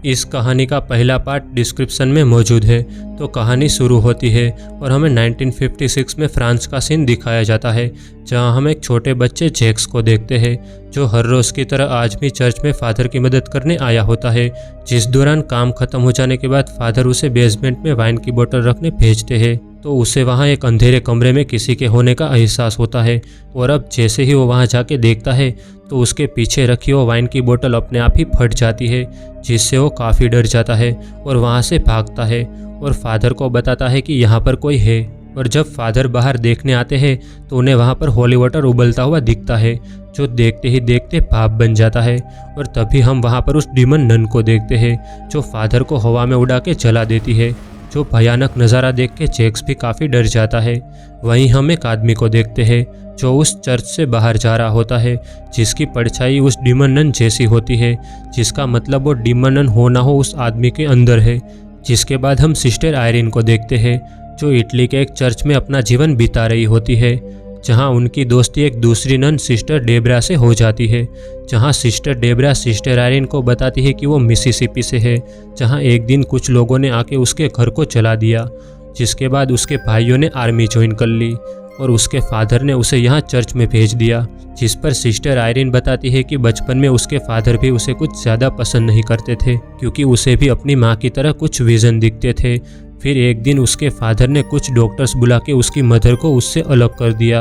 इस कहानी का पहला पार्ट डिस्क्रिप्शन में मौजूद है। तो कहानी शुरू होती है और हमें 1956 में फ्रांस का सीन दिखाया जाता है, जहां हम एक छोटे बच्चे जैक्स को देखते हैं, जो हर रोज़ की तरह आज भी चर्च में फादर की मदद करने आया होता है। जिस दौरान काम खत्म हो जाने के बाद फादर उसे बेसमेंट में वाइन की बोतल रखने भेजते हैं, तो उसे वहाँ एक अंधेरे कमरे में किसी के होने का एहसास होता है। और अब जैसे ही वो वहाँ जाके देखता है तो उसके पीछे रखी वो वाइन की बोतल अपने आप ही फट जाती है, जिससे वो काफ़ी डर जाता है और वहाँ से भागता है और फादर को बताता है कि यहाँ पर कोई है। और जब फादर बाहर देखने आते हैं तो उन्हें वहाँ पर होली वाटर उबलता हुआ दिखता है, जो देखते ही देखते भाप बन जाता है। और तभी हम वहाँ पर उस डीमन नन को देखते हैं, जो फादर को हवा में उड़ा के जला देती है। जो भयानक नज़ारा देख के जैक्स भी काफ़ी डर जाता है। वहीं हम एक आदमी को देखते हैं जो उस चर्च से बाहर जा रहा होता है, जिसकी परछाई उस डीमन नन जैसी होती है, जिसका मतलब वो डीमन नन हो ना हो उस आदमी के अंदर है। जिसके बाद हम सिस्टर आयरीन को देखते हैं, जो इटली के एक चर्च में अपना जीवन बिता रही होती है, जहां उनकी दोस्ती एक दूसरी नन सिस्टर डेब्रा से हो जाती है। जहां सिस्टर डेब्रा सिस्टर आयरीन को बताती है कि वो मिसिसिपी से है, जहां एक दिन कुछ लोगों ने आके उसके घर को जला दिया, जिसके बाद उसके भाइयों ने आर्मी ज्वाइन कर ली और उसके फादर ने उसे यहाँ चर्च में भेज दिया। जिस पर सिस्टर आयरीन बताती है कि बचपन में उसके फादर भी उसे कुछ ज़्यादा पसंद नहीं करते थे, क्योंकि उसे भी अपनी माँ की तरह कुछ विज़न दिखते थे। फिर एक दिन उसके फादर ने कुछ डॉक्टर्स बुला के उसकी मदर को उससे अलग कर दिया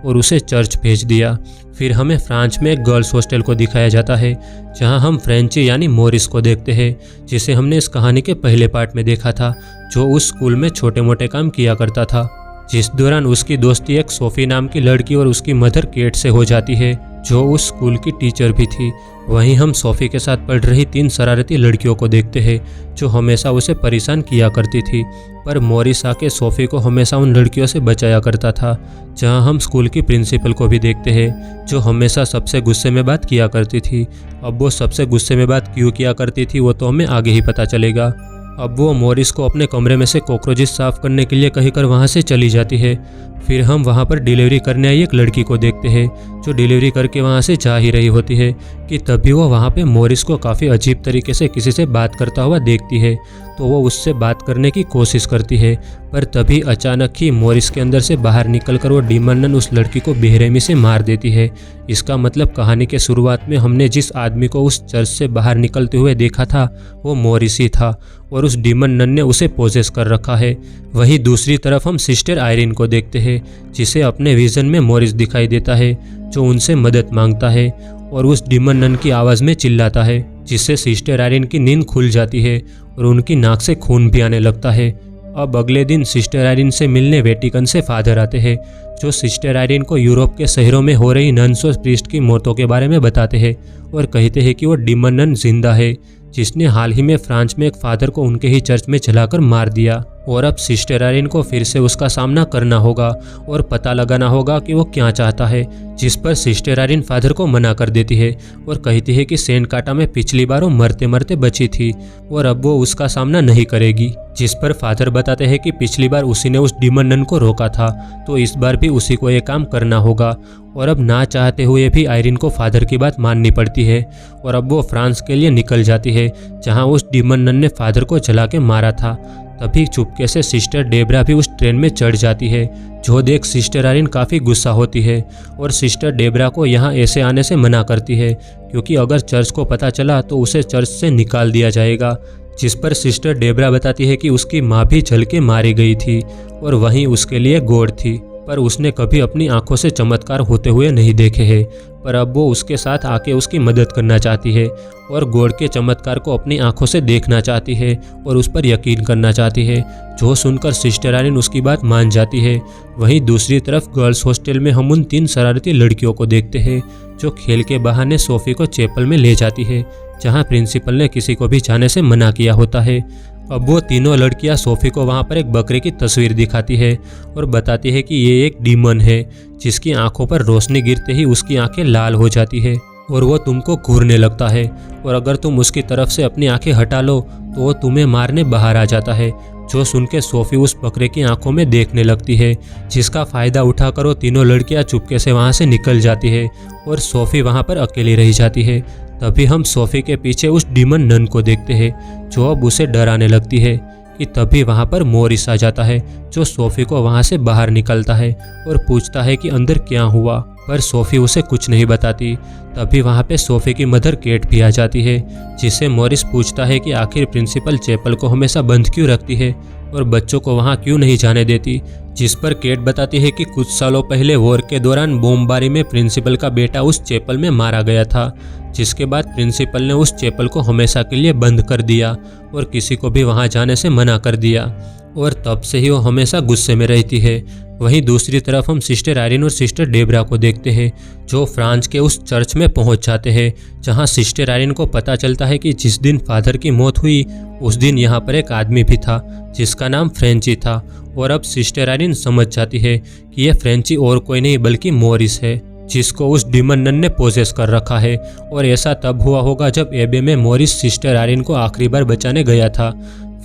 और उसे चर्च भेज दिया। फिर हमें फ्रांस में एक गर्ल्स हॉस्टल को दिखाया जाता है, जहां हम फ्रेंची यानी मोरिस को देखते हैं, जिसे हमने इस कहानी के पहले पार्ट में देखा था, जो उस स्कूल में छोटे मोटे काम किया करता था। जिस दौरान उसकी दोस्ती एक सोफी नाम की लड़की और उसकी मदर केट से हो जाती है, जो उस स्कूल की टीचर भी थी। वहीं हम सोफी के साथ पढ़ रही 3 शरारती लड़कियों को देखते हैं, जो हमेशा उसे परेशान किया करती थी। पर मोरिस आके सोफी को हमेशा उन लड़कियों से बचाया करता था। जहां हम स्कूल की प्रिंसिपल को भी देखते हैं, जो हमेशा सबसे गुस्से में बात किया करती थी। अब वो सबसे गुस्से में बात क्यों किया करती थी वो तो हमें आगे ही पता चलेगा। अब वो मोरिस को अपने कमरे में से कॉकरोचेस साफ करने के लिए कहकर वहाँ से चली जाती है। फिर हम वहाँ पर डिलीवरी करने आई एक लड़की को देखते हैं, जो डिलीवरी करके वहाँ से जा ही रही होती है कि तभी वो वहाँ पे मोरिस को काफ़ी अजीब तरीके से किसी से बात करता हुआ देखती है। तो वो उससे बात करने की कोशिश करती है, पर तभी अचानक ही मोरिस के अंदर से बाहर निकलकर वो डीमन नन उस लड़की को बेरहमी से मार देती है। इसका मतलब कहानी के शुरुआत में हमने जिस आदमी को उस चर्च से बाहर निकलते हुए देखा था वो मोरिस ही था, और उस डीमन नन ने उसे पोजेस कर रखा है। वहीं दूसरी तरफ हम सिस्टर आयरीन को देखते हैं, जिसे अपने विजन में मोरिस दिखाई देता है, जो उनसे मदद मांगता है और उस डीमन नन की आवाज़ में चिल्लाता है, जिससे सिस्टर आयरीन की नींद खुल जाती है और उनकी नाक से खून भी आने लगता है। अब अगले दिन सिस्टर आयरीन से मिलने वेटिकन से फादर आते हैं, जो सिस्टर आयरीन को यूरोप के शहरों में हो रही नन्स और प्रीस्ट की मौतों के बारे में बताते हैं और कहते हैं कि वो डीमन नन जिंदा है, जिसने हाल ही में फ्रांस में एक फादर को उनके ही चर्च में जलाकर मार दिया। और अब सिस्टर आयरीन को फिर से उसका सामना करना होगा और पता लगाना होगा कि वो क्या चाहता है। जिस पर सिस्टर आयरीन फादर को मना कर देती है और कहती है कि सेंट काटा में पिछली बार वो मरते मरते बची थी और अब वो उसका सामना नहीं करेगी। जिस पर फादर बताते हैं कि पिछली बार उसी ने उस डीमन नन को रोका था, तो इस बार भी उसी को ये काम करना होगा। और अब ना चाहते हुए भी आयरीन को फादर की बात माननी पड़ती है और अब वो फ्रांस के लिए निकल जाती है, जहां उस डीमन नन ने फादर को जला के मारा था। तभी चुपके से सिस्टर डेब्रा भी उस ट्रेन में चढ़ जाती है, जो देख सिस्टर आयरीन काफ़ी गुस्सा होती है और सिस्टर डेब्रा को यहाँ ऐसे आने से मना करती है, क्योंकि अगर चर्च को पता चला तो उसे चर्च से निकाल दिया जाएगा। जिस पर सिस्टर डेब्रा बताती है कि उसकी माँ भी जल के मारी गई थी और वहीं उसके लिए गॉड थी, पर उसने कभी अपनी आंखों से चमत्कार होते हुए नहीं देखे हैं। पर अब वो उसके साथ आके उसकी मदद करना चाहती है और गॉड के चमत्कार को अपनी आंखों से देखना चाहती है और उस पर यकीन करना चाहती है, जो सुनकर सिस्टर आयरीन उसकी बात मान जाती है। वहीं दूसरी तरफ गर्ल्स हॉस्टल में हम उन 3 शरारती लड़कियों को देखते हैं, जो खेल के बहाने सोफी को चैपल में ले जाती है, जहां प्रिंसिपल ने किसी को भी जाने से मना किया होता है। अब वो तीनों लड़कियां सोफी को वहां पर एक बकरे की तस्वीर दिखाती है और बताती है कि ये एक डीमन है, जिसकी आंखों पर रोशनी गिरते ही उसकी आंखें लाल हो जाती है और वो तुमको घूरने लगता है, और अगर तुम उसकी तरफ से अपनी आंखें हटा लो तो वो तुम्हें मारने बाहर आ जाता है। जो सुन के सोफी उस बकरे की आंखों में देखने लगती है, जिसका फ़ायदा उठाकर वो तीनों लड़कियां चुपके से वहां से निकल जाती है और सोफी वहां पर अकेली रह जाती है। तभी हम सोफी के पीछे उस डीमन नन को देखते हैं जो अब उसे डराने लगती है कि तभी वहाँ पर मॉरिस आ जाता है जो सोफी को वहाँ से बाहर निकलता है और पूछता है कि अंदर क्या हुआ, पर सोफी उसे कुछ नहीं बताती। तभी वहाँ पे सोफी की मदर केट भी आ जाती है जिससे मॉरिस पूछता है कि आखिर प्रिंसिपल चैपल को हमेशा बंद क्यों रखती है और बच्चों को वहाँ क्यों नहीं जाने देती। जिस पर केट बताती है कि कुछ सालों पहले वॉर के दौरान बमबारी में प्रिंसिपल का बेटा उस चैपल में मारा गया था, जिसके बाद प्रिंसिपल ने उस चैपल को हमेशा के लिए बंद कर दिया और किसी को भी वहाँ जाने से मना कर दिया और तब से ही वो हमेशा गुस्से में रहती है। वहीं दूसरी तरफ हम सिस्टर आयरीन और सिस्टर डेब्रा को देखते हैं जो फ्रांस के उस चर्च में पहुंच जाते हैं जहां सिस्टर आयरीन को पता चलता है कि जिस दिन फादर की मौत हुई उस दिन यहां पर एक आदमी भी था जिसका नाम फ्रेंची था। और अब सिस्टर आयरीन समझ जाती है कि यह फ्रेंची और कोई नहीं बल्कि मॉरिस है जिसको उस डीमन नन ने पोजेस कर रखा है। और ऐसा तब हुआ होगा जब एबे में मॉरिस सिस्टर आयरीन को आखिरी बार बचाने गया था।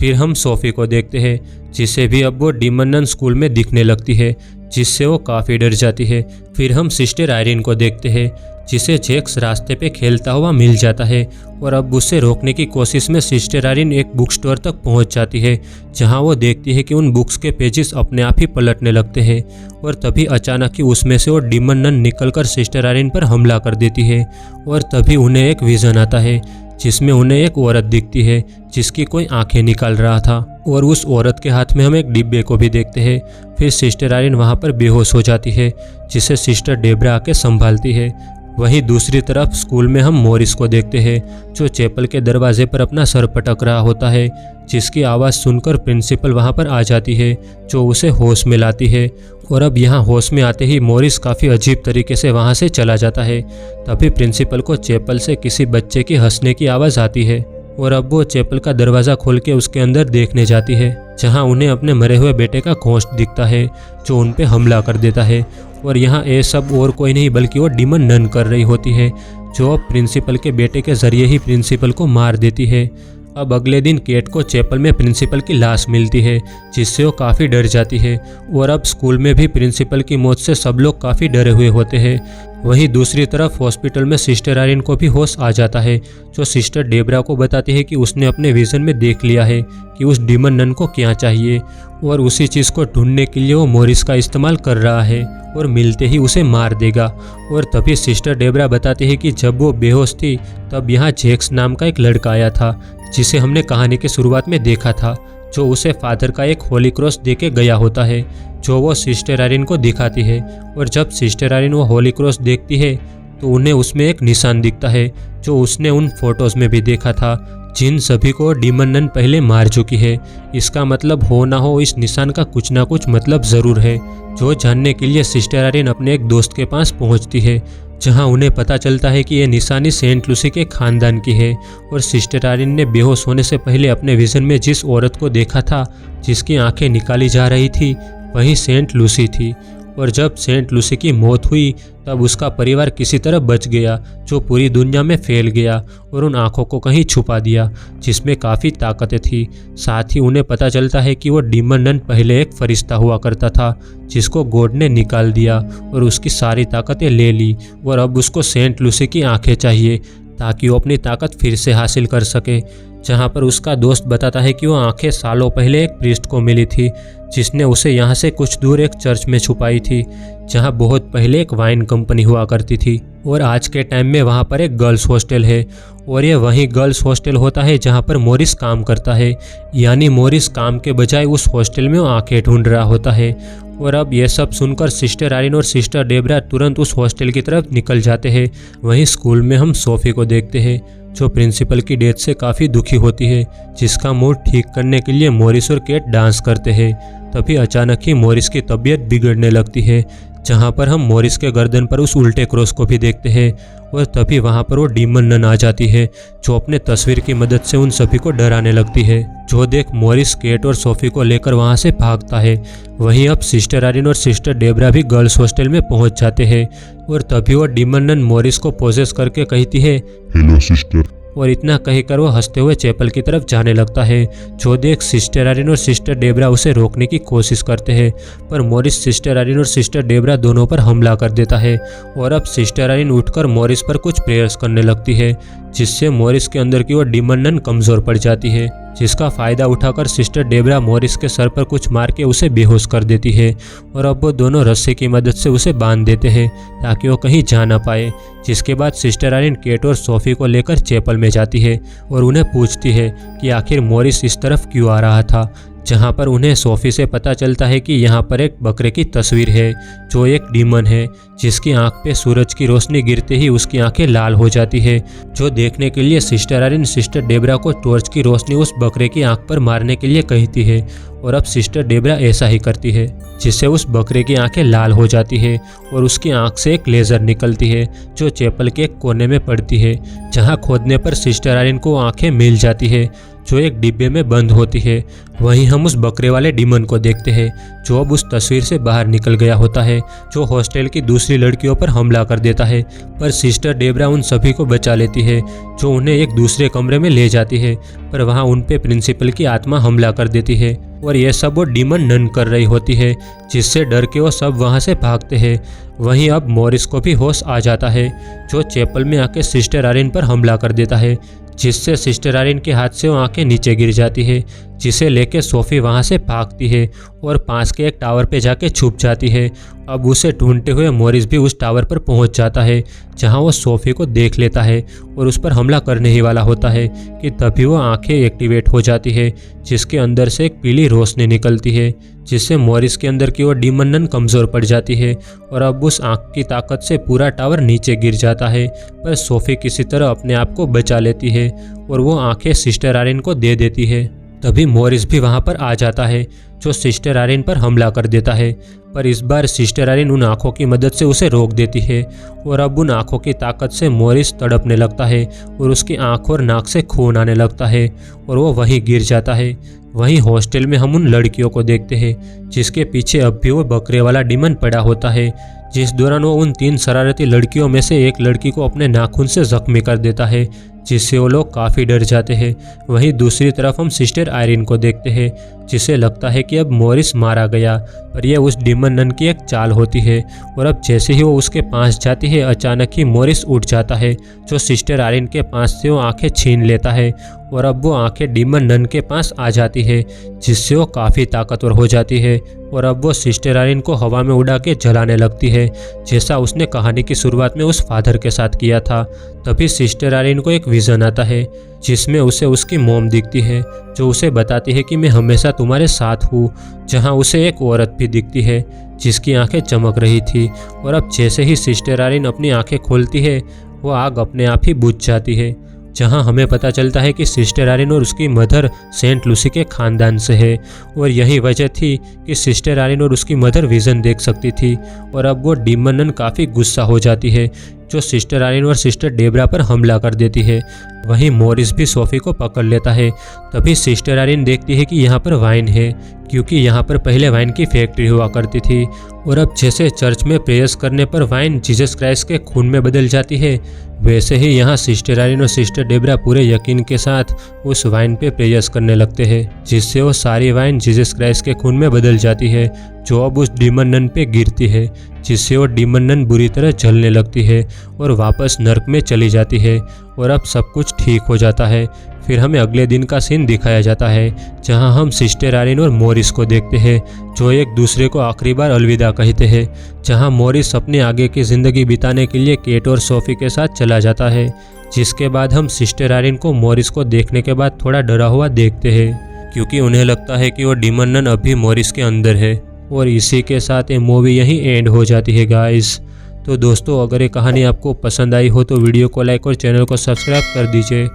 फिर हम सोफी को देखते हैं जिसे भी अब वो डीमन नन स्कूल में दिखने लगती है जिससे वो काफ़ी डर जाती है। फिर हम सिस्टर आयरीन को देखते हैं जिसे जैक्स रास्ते पे खेलता हुआ मिल जाता है और अब उसे रोकने की कोशिश में सिस्टर आयरीन एक बुक स्टोर तक पहुंच जाती है जहां वो देखती है कि उन बुक्स के पेजेस अपने आप ही पलटने लगते हैं और तभी अचानक ही उसमें से वो डीमन नन निकलकर सिस्टर आयरीन पर हमला कर देती है। और तभी उन्हें एक विजन आता है जिसमें उन्हें एक औरत दिखती है जिसकी कोई आंखें निकाल रहा था और उस औरत के हाथ में हम एक डिब्बे को भी देखते हैं। फिर सिस्टर आयरीन वहां पर बेहोश हो जाती है जिसे सिस्टर डेब्रा आके संभालती है। वहीं दूसरी तरफ स्कूल में हम मॉरिस को देखते हैं जो चैपल के दरवाजे पर अपना सर पटक रहा होता है जिसकी आवाज़ सुनकर प्रिंसिपल वहां पर आ जाती है जो उसे होश में लाती है। और अब यहाँ होश में आते ही मॉरिस काफ़ी अजीब तरीके से वहाँ से चला जाता है। तभी प्रिंसिपल को चैपल से किसी बच्चे की हंसने की आवाज़ आती है और अब वो चैपल का दरवाज़ा खोल के उसके अंदर देखने जाती है जहाँ उन्हें अपने मरे हुए बेटे का घोंस्ट दिखता है जो उन पे हमला कर देता है। और यहाँ ये सब और कोई नहीं बल्कि वो डीमन नन कर रही होती है जो अब प्रिंसिपल के बेटे के जरिए ही प्रिंसिपल को मार देती है। अब अगले दिन केट को चैपल में प्रिंसिपल की लाश मिलती है जिससे वो काफ़ी डर जाती है और अब स्कूल में भी प्रिंसिपल की मौत से सब लोग काफ़ी डरे हुए होते हैं। वहीं दूसरी तरफ हॉस्पिटल में सिस्टर आयरीन को भी होश आ जाता है जो सिस्टर डेब्रा को बताती है कि उसने अपने विजन में देख लिया है कि उस डीमन नन को क्या चाहिए और उसी चीज़ को ढूंढने के लिए वो मॉरिस का इस्तेमाल कर रहा है और मिलते ही उसे मार देगा। और तभी सिस्टर डेब्रा बताती है कि जब वो बेहोश थी तब यहाँ जैक्स नाम का एक लड़का आया था जिसे हमने कहानी की शुरुआत में देखा था जो उसे फादर का एक होली क्रॉस देके गया होता है जो वो सिस्टर आयरीन को दिखाती है। और जब सिस्टर आयरीन वो होली क्रॉस देखती है तो उन्हें उसमें एक निशान दिखता है जो उसने उन फोटोज़ में भी देखा था जिन सभी को डीमन नन पहले मार चुकी है। इसका मतलब हो ना हो इस निशान का कुछ ना कुछ मतलब ज़रूर है जो जानने के लिए सिस्टर आयरीन अपने एक दोस्त के पास पहुंचती है जहां उन्हें पता चलता है कि यह निशानी सेंट लूसी के खानदान की है। और सिस्टर आयरीन ने बेहोश होने से पहले अपने विजन में जिस औरत को देखा था जिसकी आंखें निकाली जा रही थी वही सेंट लूसी थी। और जब सेंट लूसी की मौत हुई तब उसका परिवार किसी तरह बच गया जो पूरी दुनिया में फैल गया और उन आंखों को कहीं छुपा दिया जिसमें काफ़ी ताकतें थी। साथ ही उन्हें पता चलता है कि वो डीमन नन पहले एक फरिश्ता हुआ करता था जिसको गॉड ने निकाल दिया और उसकी सारी ताकतें ले ली और अब उसको सेंट लूसी की आंखें चाहिए ताकि वो अपनी ताकत फिर से हासिल कर सके। जहाँ पर उसका दोस्त बताता है कि वो आंखें सालों पहले एक प्रीस्ट को मिली थी जिसने उसे यहाँ से कुछ दूर एक चर्च में छुपाई थी जहाँ बहुत पहले एक वाइन कंपनी हुआ करती थी और आज के टाइम में वहाँ पर एक गर्ल्स हॉस्टल है और ये वही गर्ल्स हॉस्टल होता है जहाँ पर मॉरिस काम करता है। यानी मॉरिस काम के बजाय उस हॉस्टल में वो आंखें ढूंढ रहा होता है। और अब यह सब सुनकर सिस्टर आयरीन और सिस्टर डेब्रा तुरंत उस हॉस्टल की तरफ निकल जाते हैं। वहीं स्कूल में हम सोफी को देखते हैं जो प्रिंसिपल की डेथ से काफ़ी दुखी होती है जिसका मूड ठीक करने के लिए मॉरिस और केट डांस करते हैं। तभी अचानक ही मॉरिस की तबीयत बिगड़ने लगती है जहाँ पर हम मॉरिस के गर्दन पर उस उल्टे क्रॉस को भी देखते हैं। और तभी वहाँ पर वो डीमन नन आ जाती है जो अपने तस्वीर की मदद से उन सभी को डराने लगती है जो देख मॉरिस केट और सोफी को लेकर वहाँ से भागता है। वहीं अब सिस्टर आयरीन और सिस्टर डेब्रा भी गर्ल्स हॉस्टल में पहुँच जाते हैं और तभी वो डीमन नन मॉरिस को पोजेस करके कहती है, हेलो सिस्टर, और इतना कहकर वो हंसते हुए चैपल की तरफ जाने लगता है। जो देख सिस्टर आयरिन और सिस्टर डेबरा उसे रोकने की कोशिश करते हैं, पर मॉरिस सिस्टर आयरिन और सिस्टर डेबरा दोनों पर हमला कर देता है। और अब सिस्टर आयरिन उठकर मॉरिस पर कुछ प्रेयर्स करने लगती है, जिससे मॉरिस के अंदर की वो डीमन नन कमजोर पड़ जाती है, जिसका फायदा उठाकर सिस्टर डेबरा मॉरिस के सर पर कुछ मार के उसे बेहोश कर देती है। और अब वो दोनों रस्सी की मदद से उसे बांध देते हैं ताकि वो कहीं जा ना पाए। जिसके बाद सिस्टर आयरिन केट और सोफी को लेकर चैपल में जाती है और उन्हें पूछती है कि आखिर मॉरिस इस तरफ क्यों आ रहा था, जहाँ पर उन्हें सोफी से पता चलता है कि यहाँ पर एक बकरे की तस्वीर है जो एक डीमन है, जिसकी आंख पे सूरज की रोशनी गिरते ही उसकी आंखें लाल हो जाती है। जो देखने के लिए सिस्टर आयरिन सिस्टर डेबरा को टॉर्च की रोशनी उस बकरे की आंख पर मारने के लिए कहती है। और अब सिस्टर डेबरा ऐसा ही करती है, जिससे उस बकरे की आंखें लाल हो जाती है और उसकी आंख से एक लेज़र निकलती है जो चैपल के एक कोने में पड़ती है, जहां खोदने पर सिस्टर आयरिन को आंखें मिल जाती है जो एक डिब्बे में बंद होती है। वहीं हम उस बकरे वाले डीमन को देखते हैं जो अब उस तस्वीर से बाहर निकल गया होता है, जो हॉस्टल की दूसरी लड़कियों पर हमला कर देता है। पर सिस्टर डेबरा उन सभी को बचा लेती है, जो उन्हें एक दूसरे कमरे में ले जाती है, पर वहां उन पे प्रिंसिपल की आत्मा हमला कर देती है और यह सब वो डीमन नन कर रही होती है, जिससे डर के वो सब वहां से भागते हैं। वहीं अब मॉरिस को भी होश आ जाता है, जो चैपल में आके सिस्टर आयरिन पर हमला कर देता है, जिससे सिस्टर आयरिन के हाथ से वो आंखें नीचे गिर जाती है, जिसे लेके सोफी वहां से भागती है और पास के एक टावर पे जाके छुप जाती है। अब उसे ढूंढते हुए मॉरिस भी उस टावर पर पहुंच जाता है, जहां वो सोफी को देख लेता है और उस पर हमला करने ही वाला होता है कि तभी वो आंखें एक्टिवेट हो जाती है, जिसके अंदर से एक पीली रोशनी निकलती है, जिससे मॉरिस के अंदर की वो डीमन नन कमज़ोर पड़ जाती है। और अब उस आंख की ताकत से पूरा टावर नीचे गिर जाता है, पर सोफी किसी तरह अपने आप को बचा लेती है और वो आंखें सिस्टर आयरिन को दे देती है। तभी मॉरिस भी वहां पर आ जाता है, जो सिस्टर आयरिन पर हमला कर देता है, पर इस बार सिस्टर आयरिन उन आंखों की मदद से उसे रोक देती है। और अब उन आंखों की ताकत से मॉरिस तड़पने लगता है और उसकी आंख और नाक से खून आने लगता है और वो वहीं गिर जाता है। वहीं हॉस्टल में हम उन लड़कियों को देखते हैं, जिसके पीछे अब भी वो बकरे वाला डीमन पड़ा होता है, जिस दौरान वो उन 3 शरारती लड़कियों में से एक लड़की को अपने नाखून से जख्मी कर देता है, जिससे वो लोग काफ़ी डर जाते हैं। वहीं दूसरी तरफ हम सिस्टर आयरिन को देखते हैं, जिसे लगता है कि अब मॉरिस मारा गया, पर यह उस डीमन नन की एक चाल होती है। और अब जैसे ही वो उसके पास जाती है, अचानक ही मॉरिस उठ जाता है, जो सिस्टर आयरिन के पास से वो आंखें छीन लेता है और अब वो आंखें डीमन नन के पास आ जाती है, जिससे वो काफ़ी ताकतवर हो जाती है। और अब वो सिस्टर आयरिन को हवा में उड़ा के जलाने लगती है, जैसा उसने कहानी की शुरुआत में उस फादर के साथ किया था। तभी सिस्टर आयरिन को एक विजन आता है, जिसमें उसे उसकी मॉम दिखती है, जो उसे बताती है कि मैं हमेशा तुम्हारे साथ हूँ। जहाँ उसे एक औरत भी दिखती है, जिसकी आंखें चमक रही थी। और अब जैसे ही सिस्टर आयरिन अपनी आंखें खोलती है, वो आग अपने आप ही बुझ जाती है, जहां हमें पता चलता है कि सिस्टर आयरिन और उसकी मदर सेंट लूसी के खानदान से है। और यही वजह थी कि सिस्टर आयरिन और उसकी मदर विजन देख सकती थी। और अब वो डीमन नन काफ़ी गुस्सा हो जाती है, जो सिस्टर आयरिन और सिस्टर डेबरा पर हमला कर देती है। वहीं मॉरिस भी सोफी को पकड़ लेता है। तभी सिस्टर आयरिन देखती है कि यहाँ पर वाइन है, क्योंकि यहाँ पर पहले वाइन की फैक्ट्री हुआ करती थी। और अब जैसे चर्च में प्रेयर्स करने पर वाइन जीसस क्राइस्ट के खून में बदल जाती है, वैसे ही यहाँ सिस्टर आयरिन और सिस्टर डेबरा पूरे यकीन के साथ उस वाइन पे प्रेयर्स करने लगते हैं, जिससे वो सारी वाइन जीसस क्राइस्ट के खून में बदल जाती है, जो अब उस डीमन नन पे गिरती है, जिससे वो डीमन नन बुरी तरह जलने लगती है और वापस नर्क में चली जाती है। और अब सब कुछ ठीक हो जाता है। फिर हमें अगले दिन का सीन दिखाया जाता है, जहां हम सिस्टर आयरिन और मॉरिस को देखते हैं, जो एक दूसरे को आखिरी बार अलविदा कहते हैं। जहां मॉरिस अपने आगे की ज़िंदगी बिताने के लिए केट और सोफी के साथ चला जाता है, जिसके बाद हम सिस्टर आयरिन को मॉरिस को देखने के बाद थोड़ा डरा हुआ देखते हैं, क्योंकि उन्हें लगता है कि वो डीमन नन अभी मॉरिस के अंदर है। और इसी के साथ ये मूवी यहीं एंड हो जाती है गाइस। तो दोस्तों, अगर ये कहानी आपको पसंद आई हो तो वीडियो को लाइक और चैनल को सब्सक्राइब कर दीजिए।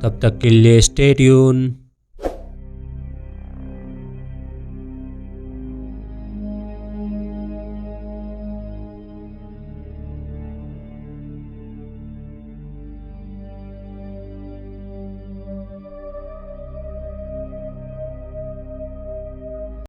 तब तक के लिए स्टे ट्यून।